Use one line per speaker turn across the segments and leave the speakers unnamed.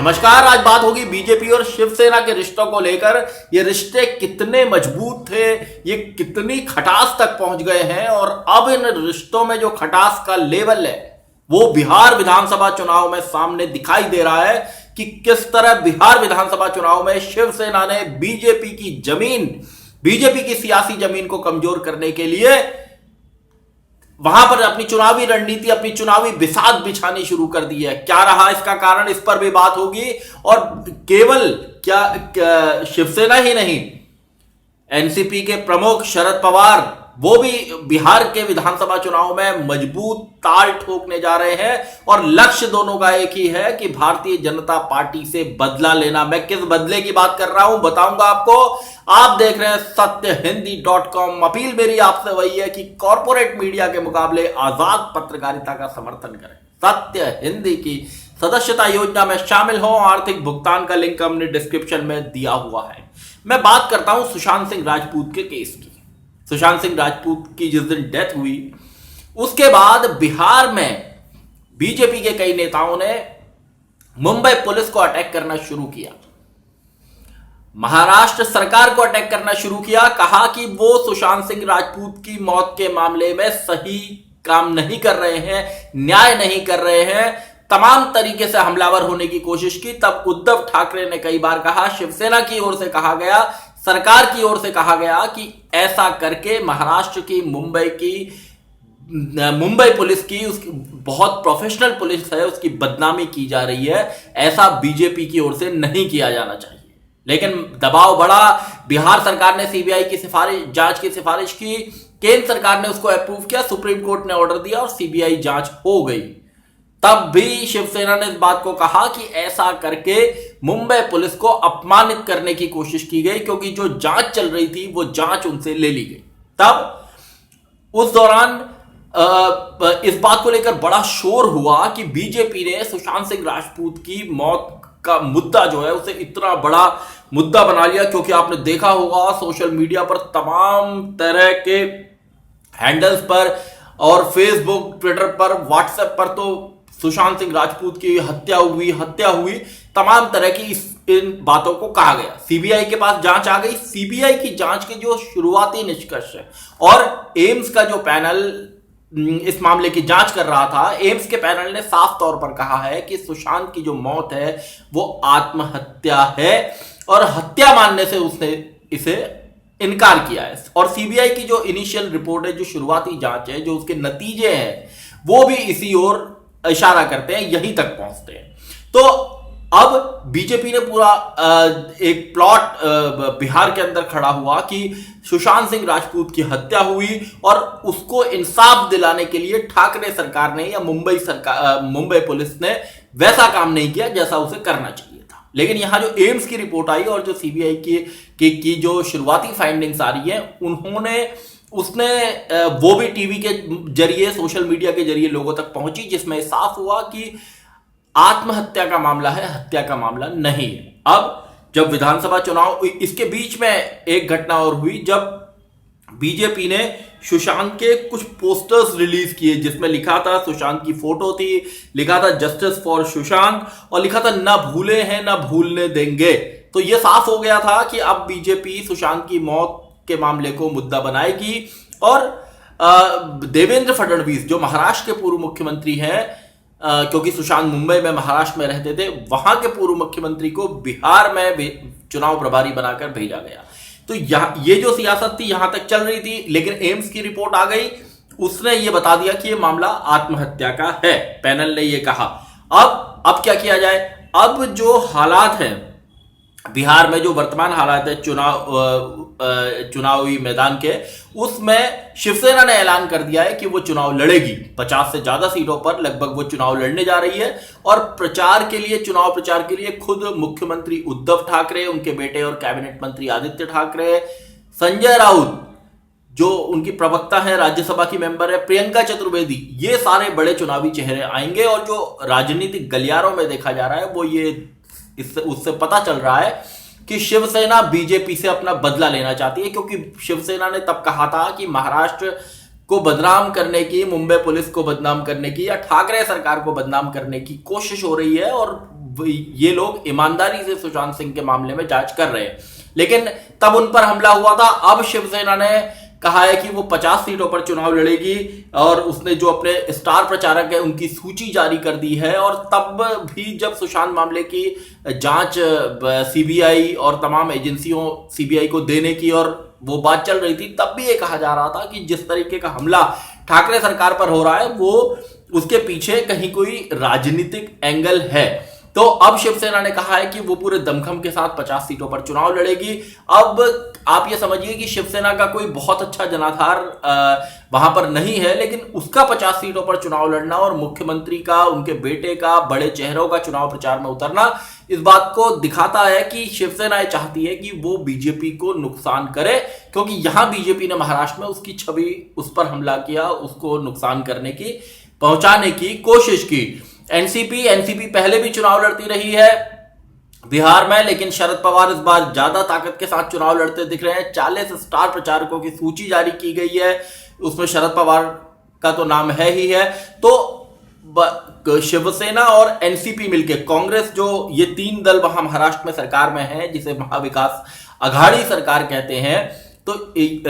नमस्कार। आज बात होगी बीजेपी और शिवसेना के रिश्तों को लेकर। ये रिश्ते कितने मजबूत थे, ये कितनी खटास तक पहुंच गए हैं और अब इन रिश्तों में जो खटास का लेवल है वो बिहार विधानसभा चुनाव में सामने दिखाई दे रहा है कि किस तरह बिहार विधानसभा चुनाव में शिवसेना ने बीजेपी की सियासी जमीन को कमजोर करने के लिए वहां पर अपनी चुनावी रणनीति, अपनी चुनावी बिसात बिछानी शुरू कर दी है। क्या रहा इसका कारण, इस पर भी बात होगी। और केवल क्या शिवसेना ही नहीं, एनसीपी के प्रमुख शरद पवार वो भी बिहार के विधानसभा चुनाव में मजबूत ताल ठोकने जा रहे हैं और लक्ष्य दोनों का एक ही है कि भारतीय जनता पार्टी से बदला लेना। मैं किस बदले की बात कर रहा हूं बताऊंगा आपको। आप देख रहे हैं सत्यहिंदी.com। अपील मेरी आपसे वही है कि कॉर्पोरेट मीडिया के मुकाबले आजाद पत्रकारिता का समर्थन करें। सत्य हिंदी की सदस्यता योजना में शामिल हो। आर्थिक भुगतान का लिंक हमने डिस्क्रिप्शन में दिया हुआ है। मैं बात करता हूं सुशांत सिंह राजपूत के केस की। सुशांत सिंह राजपूत की जिस दिन डेथ हुई उसके बाद बिहार में बीजेपी के कई नेताओं ने मुंबई पुलिस को अटैक करना शुरू किया, महाराष्ट्र सरकार को अटैक करना शुरू किया। कहा कि वो सुशांत सिंह राजपूत की मौत के मामले में सही काम नहीं कर रहे हैं, न्याय नहीं कर रहे हैं, तमाम तरीके से हमलावर होने की कोशिश की। तब उद्धव ठाकरे ने कई बार कहा, शिवसेना की ओर से कहा गया, सरकार की ओर से कहा गया कि ऐसा करके महाराष्ट्र की मुंबई पुलिस की, उसकी बहुत प्रोफेशनल पुलिस है, उसकी बदनामी की जा रही है। ऐसा बीजेपी की ओर से नहीं किया जाना चाहिए। लेकिन दबाव बढ़ा। बिहार सरकार ने सीबीआई की जांच की सिफारिश की, केंद्र सरकार ने उसको अप्रूव किया, सुप्रीम कोर्ट ने ऑर्डर दिया और सीबीआई जांच हो गई। तब भी शिवसेना ने इस बात को कहा कि ऐसा करके मुंबई पुलिस को अपमानित करने की कोशिश की गई, क्योंकि जो जांच चल रही थी वो जांच उनसे ले ली गई। तब उस दौरान इस बात को लेकर बड़ा शोर हुआ कि बीजेपी ने सुशांत सिंह राजपूत की मौत का मुद्दा जो है उसे इतना बड़ा मुद्दा बना लिया। क्योंकि आपने देखा होगा सोशल मीडिया पर तमाम तरह के हैंडल्स पर और फेसबुक, ट्विटर पर, व्हाट्सएप पर तो सुशांत सिंह राजपूत की हत्या हुई, तमाम तरह की इन बातों को कहा गया। सीबीआई के पास जांच आ गई। सीबीआई की जांच के जो शुरुआती निष्कर्ष है और एम्स का जो पैनल इस मामले की जांच कर रहा था, एम्स के पैनल ने साफ तौर पर कहा है कि सुशांत की जो मौत है वो आत्महत्या है और हत्या मानने से उसने इसे इनकार किया है। और सीबीआई की जो इनिशियल रिपोर्ट है, जो शुरुआती जांच है, जो उसके नतीजे हैं, वो भी इसी ओर इशारा करते हैं, यहीं तक पहुंचते हैं। तो अब बीजेपी ने पूरा एक प्लॉट बिहार के अंदर खड़ा हुआ कि सुशांत सिंह राजपूत की हत्या हुई और उसको इंसाफ दिलाने के लिए ठाकरे सरकार ने या मुंबई पुलिस ने वैसा काम नहीं किया जैसा उसे करना चाहिए था। लेकिन यहां जो एम्स की रिपोर्ट आई और जो सीबीआई की जो शुरुआती फाइंडिंग्स आ रही है, उसने वो भी टीवी के जरिए, सोशल मीडिया के जरिए लोगों तक पहुंची, जिसमें साफ हुआ कि आत्महत्या का मामला है, हत्या का मामला नहीं है। अब जब विधानसभा चुनाव, इसके बीच में एक घटना और हुई जब बीजेपी ने सुशांत के कुछ पोस्टर्स रिलीज किए, जिसमें लिखा था, सुशांत की फोटो थी, लिखा था जस्टिस फॉर सुशांत और लिखा था ना भूले हैं ना भूलने देंगे। तो यह साफ हो गया था कि अब बीजेपी सुशांत की मौत के मामले को मुद्दा बनाएगी और देवेंद्र फडणवीस जो महाराष्ट्र के पूर्व मुख्यमंत्री हैं, क्योंकि सुशांत मुंबई में, महाराष्ट्र में रहते थे, वहां के पूर्व मुख्यमंत्री को बिहार में चुनाव प्रभारी बनाकर भेजा गया। तो ये जो सियासत थी यहां तक चल रही थी। लेकिन एम्स की रिपोर्ट आ गई, उसने ये बता दिया कि ये मामला आत्महत्या का है। पैनल ने ये कहा। अब क्या किया जाए? अब जो हालात हैं बिहार में, जो वर्तमान हालात है चुनावी मैदान के, उसमें शिवसेना ने ऐलान कर दिया है कि वो चुनाव लड़ेगी। 50 से ज्यादा सीटों पर लगभग वो चुनाव लड़ने जा रही है और चुनाव प्रचार के लिए खुद मुख्यमंत्री उद्धव ठाकरे, उनके बेटे और कैबिनेट मंत्री आदित्य ठाकरे, संजय राउत जो उनकी प्रवक्ता है, राज्यसभा की मेंबर है, प्रियंका चतुर्वेदी, ये सारे बड़े चुनावी चेहरे आएंगे। और जो राजनीतिक गलियारों में देखा जा रहा है वो उससे पता चल रहा है कि शिवसेना बीजेपी से अपना बदला लेना चाहती है। क्योंकि शिवसेना ने तब कहा था कि महाराष्ट्र को बदनाम करने की, मुंबई पुलिस को बदनाम करने की या ठाकरे सरकार को बदनाम करने की कोशिश हो रही है और ये लोग ईमानदारी से सुशांत सिंह के मामले में जांच कर रहे हैं, लेकिन तब उन पर हमला हुआ था। अब शिवसेना ने कहा है कि वो 50 सीटों पर चुनाव लड़ेगी और उसने जो अपने स्टार प्रचारक है उनकी सूची जारी कर दी है। और तब भी जब सुशांत मामले की जांच सीबीआई और तमाम एजेंसियों सीबीआई को देने की और वो बात चल रही थी, तब भी ये कहा जा रहा था कि जिस तरीके का हमला ठाकरे सरकार पर हो रहा है वो उसके पीछे कहीं कोई राजनीतिक एंगल है। तो अब शिवसेना ने कहा है कि वो पूरे दमखम के साथ 50 सीटों पर चुनाव लड़ेगी। अब आप ये समझिए कि शिवसेना का कोई बहुत अच्छा जनाधार वहां पर नहीं है, लेकिन उसका 50 सीटों पर चुनाव लड़ना और मुख्यमंत्री का, उनके बेटे का, बड़े चेहरों का चुनाव प्रचार में उतरना इस बात को दिखाता है कि शिवसेना ये चाहती है कि वो बीजेपी को नुकसान करे, क्योंकि यहां बीजेपी ने महाराष्ट्र में उसकी छवि, उस पर हमला किया, उसको नुकसान करने की, पहुंचाने की कोशिश की। एनसीपी पहले भी चुनाव लड़ती रही है बिहार में, लेकिन शरद पवार इस बार ज्यादा ताकत के साथ चुनाव लड़ते दिख रहे हैं। 40 स्टार प्रचारकों की सूची जारी की गई है, उसमें शरद पवार का तो नाम है ही है। तो शिवसेना और एनसीपी मिलकर, कांग्रेस जो ये 3 दल वहां महाराष्ट्र में सरकार में है, जिसे महाविकास अघाड़ी सरकार कहते हैं, तो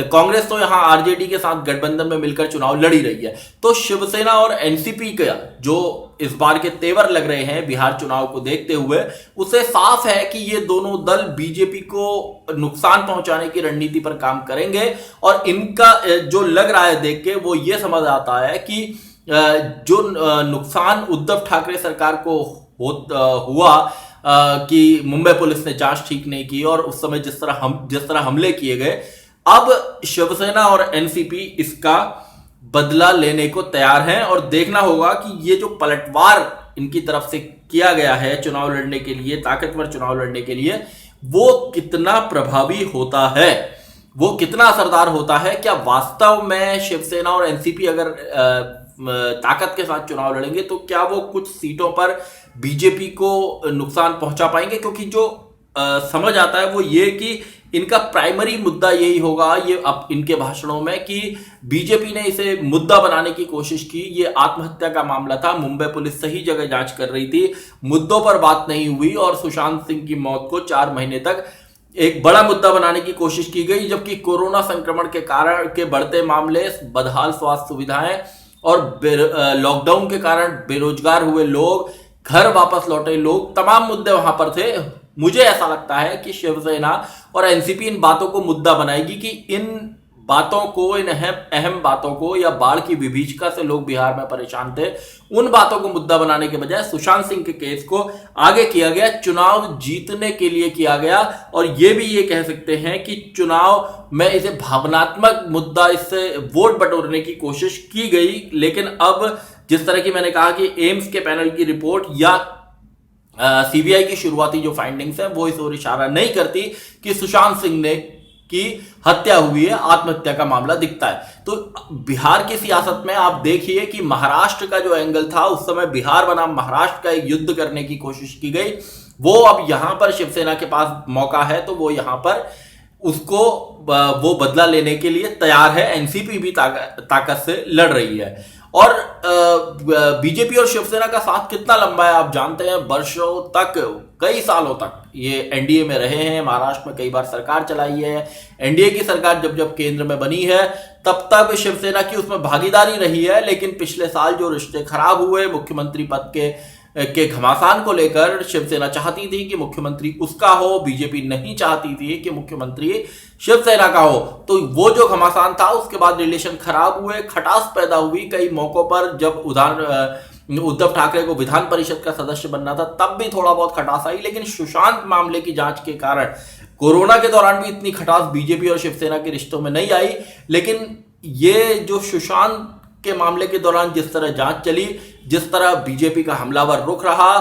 कांग्रेस तो यहां आरजेडी के साथ गठबंधन में मिलकर चुनाव लड़ी रही है। तो शिवसेना और एनसीपी का जो इस बार के तेवर लग रहे हैं बिहार चुनाव को देखते हुए, उससे साफ है कि ये दोनों दल बीजेपी को नुकसान पहुंचाने की रणनीति पर काम करेंगे। और इनका जो लग रहा है देख के वो ये समझ आता है कि जो नुकसान उद्धव ठाकरे सरकार को हुआ कि मुंबई पुलिस ने जांच ठीक नहीं की और उस समय जिस तरह हमले किए गए, अब शिवसेना और एनसीपी इसका बदला लेने को तैयार हैं। और देखना होगा कि ये जो पलटवार इनकी तरफ से किया गया है चुनाव लड़ने के लिए, ताकतवर चुनाव लड़ने के लिए, वो कितना प्रभावी होता है, वो कितना असरदार होता है। क्या वास्तव में शिवसेना और एनसीपी अगर ताकत के साथ चुनाव लड़ेंगे तो क्या वो कुछ सीटों पर बीजेपी को नुकसान पहुंचा पाएंगे? क्योंकि जो समझ आता है वो ये कि इनका प्राइमरी मुद्दा यही होगा, ये अब इनके भाषणों में, कि बीजेपी ने इसे मुद्दा बनाने की कोशिश की। ये आत्महत्या का मामला था, मुंबई पुलिस सही जगह जांच कर रही थी, मुद्दों पर बात नहीं हुई और सुशांत सिंह की मौत को 4 महीने तक एक बड़ा मुद्दा बनाने की कोशिश की गई, जबकि कोरोना संक्रमण के कारण के बढ़ते मामले, बदहाल स्वास्थ्य सुविधाएं और लॉकडाउन के कारण बेरोजगार हुए लोग, घर वापस लौटे लोग, तमाम मुद्दे वहां पर थे। मुझे ऐसा लगता है कि शिवसेना और एनसीपी इन बातों को मुद्दा बनाएगी कि इन बातों को, इन अहम बातों को, या बाढ़ की विभीषिका से लोग बिहार में परेशान थे, उन बातों को मुद्दा बनाने के बजाय सुशांत सिंह के केस को आगे किया गया, चुनाव जीतने के लिए किया गया। और ये भी ये कह सकते हैं कि चुनाव में इसे भावनात्मक मुद्दा, इससे वोट बटोरने की कोशिश की गई। लेकिन अब जिस तरह की मैंने कहा कि एम्स के पैनल की रिपोर्ट या सीबीआई की शुरुआती जो फाइंडिंग्स है वो इस ओर इशारा नहीं करती कि सुशांत सिंह ने की हत्या हुई है, आत्महत्या का मामला दिखता है। तो बिहार की सियासत में आप देखिए कि महाराष्ट्र का जो एंगल था, उस समय बिहार बनाम महाराष्ट्र का एक युद्ध करने की कोशिश की गई, वो अब यहां पर शिवसेना के पास मौका है तो वो यहां पर उसको वो बदला लेने के लिए तैयार है। एनसीपी भी ताकत से लड़ रही है। और बीजेपी और शिवसेना का साथ कितना लंबा है आप जानते हैं, वर्षों तक, कई सालों तक ये एनडीए में रहे हैं, महाराष्ट्र में कई बार सरकार चलाई है। एनडीए की सरकार जब केंद्र में बनी है तब शिवसेना की उसमें भागीदारी रही है, लेकिन पिछले साल जो रिश्ते खराब हुए मुख्यमंत्री पद के घमासान को लेकर, शिवसेना चाहती थी कि मुख्यमंत्री उसका हो, बीजेपी नहीं चाहती थी कि मुख्यमंत्री शिवसेना का हो। तो वो जो घमासान था उसके बाद रिलेशन खराब हुए, खटास पैदा हुई। कई मौकों पर जब उद्धव ठाकरे को विधान परिषद का सदस्य बनना था तब भी थोड़ा बहुत खटास आई, लेकिन सुशांत मामले की जांच के कारण, कोरोना के दौरान भी इतनी खटास बीजेपी और शिवसेना के रिश्तों में नहीं आई। लेकिन ये जो सुशांत के मामले के दौरान जिस तरह जांच चली, जिस तरह बीजेपी का हमलावर रुख रहा,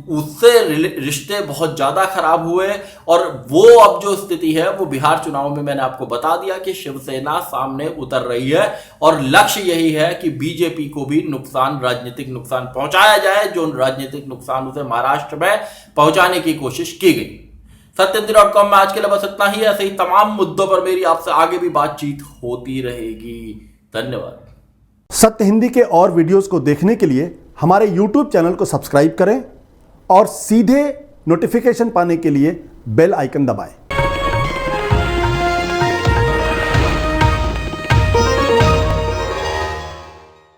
उससे रिश्ते बहुत ज्यादा खराब हुए। और वो अब जो स्थिति है वो बिहार चुनाव में मैंने आपको बता दिया कि शिवसेना सामने उतर रही है और लक्ष्य यही है कि बीजेपी को भी नुकसान, राजनीतिक नुकसान पहुंचाया जाए, जो राजनीतिक नुकसान उसे महाराष्ट्र में पहुंचाने की कोशिश की गई। सत्यहिंदी.com में आज के लिए बस इतना ही। ऐसे ही तमाम मुद्दों पर मेरी आपसे आगे भी बातचीत होती रहेगी। धन्यवाद।
सत्य हिंदी के और वीडियोस को देखने के लिए हमारे YouTube चैनल को सब्सक्राइब करें और सीधे नोटिफिकेशन पाने के लिए बेल आइकन दबाएं।